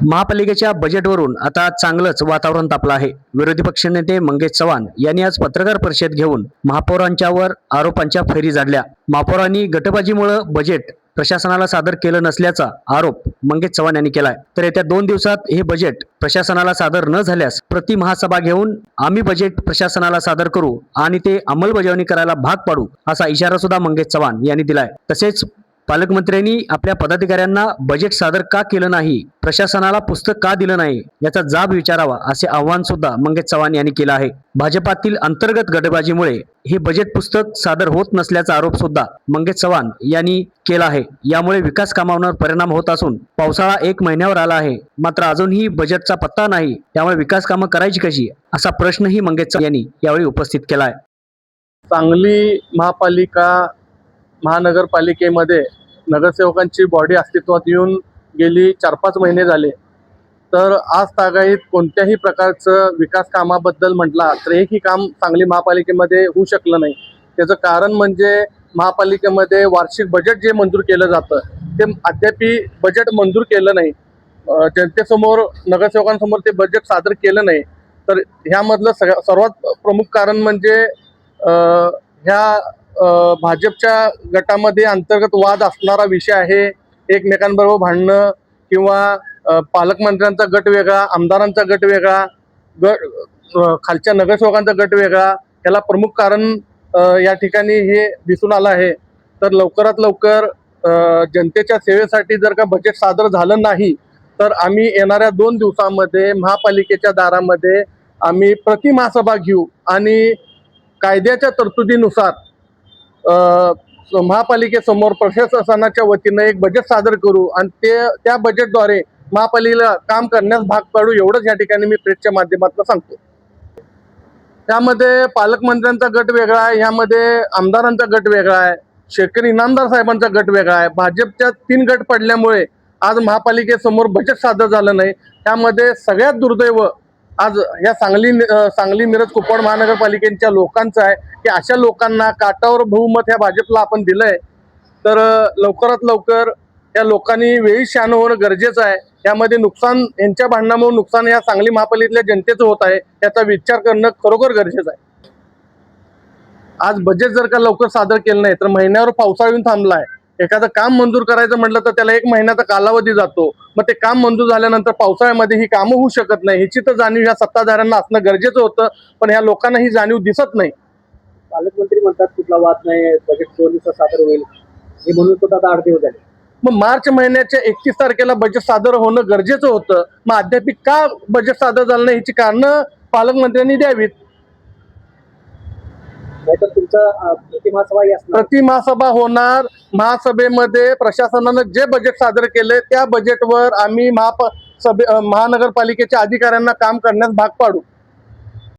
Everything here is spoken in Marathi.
महापालिकेच्या बजेटवरून आता चांगलंच वातावरण तापलं आहे. विरोधी पक्षनेते मंगेश चव्हाण यांनी आज पत्रकार परिषद घेऊन महापौरांच्यावर आरोपांच्या फैरी झाडल्या. महापौरांनी गटबाजीमुळे बजेट प्रशासनाला सादर केलं नसल्याचा आरोप मंगेश चव्हाण यांनी केलाय. तर येत्या 2 दिवसात हे बजेट प्रशासनाला सादर न झाल्यास प्रति महासभा घेऊन आम्ही बजेट प्रशासनाला सादर करू आणि ते अंमलबजावणी करायला भाग पाडू, असा इशारा सुद्धा मंगेश चव्हाण यांनी दिलाय. तसेच पालकमंत्र्यांनी आपल्या पदाधिकाऱ्यांना बजेट सादर का केलं नाही, प्रशासनाला पुस्तक का दिलं नाही याचा जाब विचारावा, असे आवाहन सुद्धा मंगेश चव्हाण यांनी केलं आहे. भाजपातील अंतर्गत गटबाजीमुळे हे बजेट पुस्तक सादर होत नसल्याचा आरोप सुद्धा मंगेश चव्हाण यांनी केला आहे. यामुळे विकास कामांवर परिणाम होत असून पावसाळा 1 महिन्यावर आला आहे, मात्र अजूनही बजेटचा पत्ता नाही. त्यामुळे विकास कामं करायची कशी, असा प्रश्नही मंगेश चव्हाण यांनी यावेळी उपस्थित केला आहे. सांगली महानगरपालिकेमध्ये नगरसेवकांची बॉडी अस्तित्वात येऊन गेली 4-5 महिने झाले, तर आज तागायत कोणत्याही प्रकारचं विकास कामाबद्दल म्हटला तर एकही काम सांगली महापालिकेमध्ये होऊ शकलं नाही. त्याचं कारण म्हणजे महापालिकेमध्ये वार्षिक बजेट जे मंजूर केलं जातं ते अद्याप बजेट मंजूर केलं नाही. जनतेसमोर नगरसेवकांसमोर ते बजेट सादर केलं नाही. तर ह्यामधलं सर्वात प्रमुख कारण म्हणजे भाजपच्या गटामध्ये अंतर्गत वाद असणारा विषय आहे. एकमेकांबरोबर भांडणं किंवा पालकमंत्र्यांचा गट वेगळा, आमदारांचा गट वेगळा, खालच्या नगरसेवकांचा गट वेगळा, याला प्रमुख कारण या ठिकाणी हे दिसून आलं आहे. तर लवकरात लवकर जनतेच्या सेवेसाठी जर का बजेट सादर झालं नाही तर आम्ही येणाऱ्या 2 दिवसांमध्ये महापालिकेच्या दारामध्ये आम्ही प्रति महासभा घेऊ आणि कायद्याच्या तरतुदीनुसार महापालिकेसमोर प्रशासनाच्या वतीनं एक बजेट सादर करू आणि त्या बजेटद्वारे महापालिकेला काम करण्यास भाग पाडू, एवढंच या ठिकाणी मी प्रेसच्या माध्यमातून सांगतो. त्यामध्ये पालकमंत्र्यांचा गट वेगळा आहे, ह्यामध्ये आमदारांचा गट वेगळा आहे, शेतकरी इनामदार साहेबांचा गट वेगळा आहे. भाजपच्या 3 गट पडल्यामुळे आज महापालिकेसमोर बजेट सादर झालं नाही. त्यामध्ये सगळ्यात दुर्दैव आज या सांगली मिरज कुपवाड महानगरपालिकेच्या लोकांचं आहे की अशा लोकांना काटावर बहुमत ह्या भाजपला आपण दिलंय. तर लवकरात लवकर या लोकांनी वेळी शहाणं होणं गरजेचं आहे. यामध्ये नुकसान, यांच्या भांडणामुळे नुकसान या सांगली महापालिकेतल्या जनतेचं होत आहे, याचा विचार करणं खरोखर गरजेचं आहे. आज बजेट जर का लवकर सादर केलं नाही तर महिन्यावर पावसाळा येऊन थांबला आहे. एखादं काम मंजूर करायचं म्हटलं तर त्याला 1 महिन्याचा कालावधी जातो. मग ते काम मंजूर झाल्यानंतर पावसाळ्यामध्ये ही कामं होऊ शकत नाही. ह्याची तर जाणीव या सत्ताधाऱ्यांना असणं गरजेचं होतं, पण ह्या लोकांना ही जाणीव दिसत नाही. पालकमंत्री म्हणतात कुठला वाद नाही, बजेट 2 दिवसात सादर होईल, हे म्हणून सुद्धा आता 8 दिवस झाले. मग मार्च महिन्याच्या 31 तारखेला बजेट सादर होणं गरजेचं होतं. मग अद्याप का बजेट सादर झालं नाही ह्याची कारणं पालकमंत्र्यांनी द्यावीत. नाहीतर तुमचा प्रति महासभा होणार. महासभेमध्ये प्रशासनानं जे बजेट सादर केले त्या बजेटवर आम्ही महानगरपालिकेच्या अधिकाऱ्यांना काम करण्यास भाग पाडू.